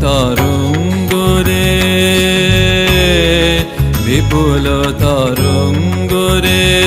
তরঙ্গ রে, বিপুল তরঙ্গ রে।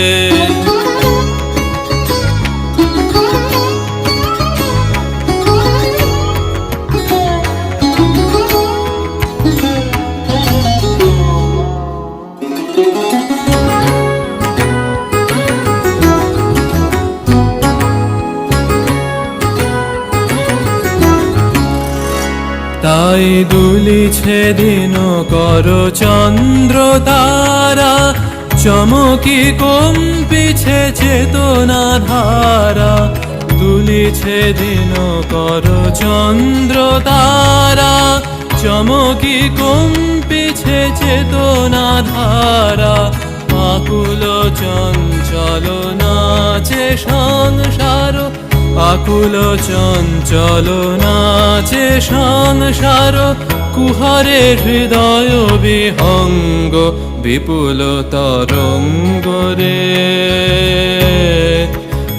তাই দুলিছে দিন কর চন্দ্র তারা, চমকি কম্পিছে চেতনা ধারা। দুলিছে দিন কর চন্দ্র তারা, চমকি কম্পিছে চেতনা ধারা। আকুল চঞ্চল নাচে সংসার, আকুল চঞ্চল নাচে সংসার। কুহরে হৃদয় বিহঙ্গ, বিপুল তরঙ্গ রে।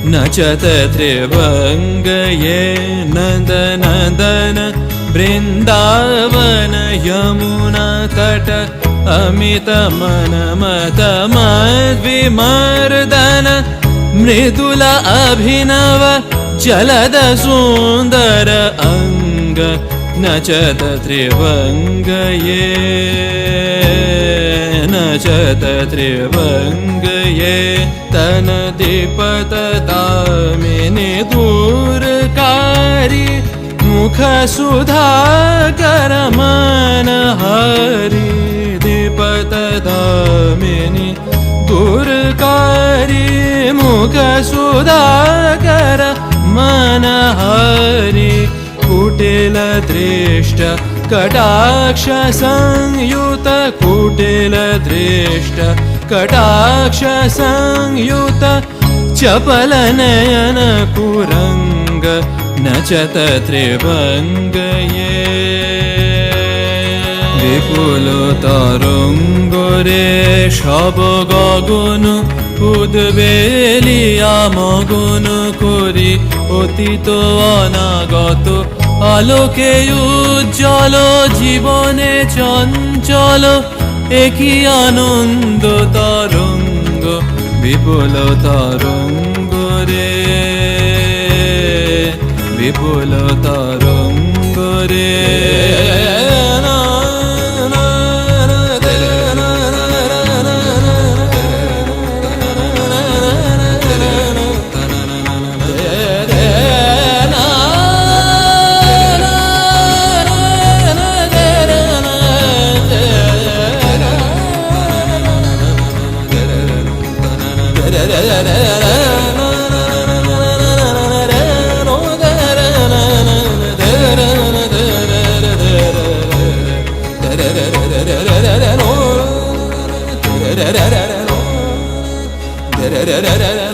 নচত ত্রিভঙ্গ ये नन्दनन्दन বৃন্দাবন यमुना तट। अमित मन मत मद्विमर्दन, मृदुल अभिनव जलद सुंदर अंग। नचत त्रिभंग ये, नचत त्रिभंग ये। तन दीपत तामिनी दूरकारी, मुख सुधाकर मन हरि। दीपत दामिनी दूरकारी, मुख सुधाकर मन हरि। कुटिल दृष्ट कटाक्ष संयुत, कुटिल दृष्ट कटाक्ष संयुत। चपल नयन कुरंग, नचत त्रिभंग ये। বিপুল তরঙ্গ রে, সব গগন উদ্বেলিয়া মগন করি। অতীত অনাগত আলোকে উজ্জ্বল, জীবনে চঞ্চল একই আনন্দ তরঙ্গ। বিপুল তরঙ্গ রে, বিপুল তরঙ্গ রে। Da da da da da.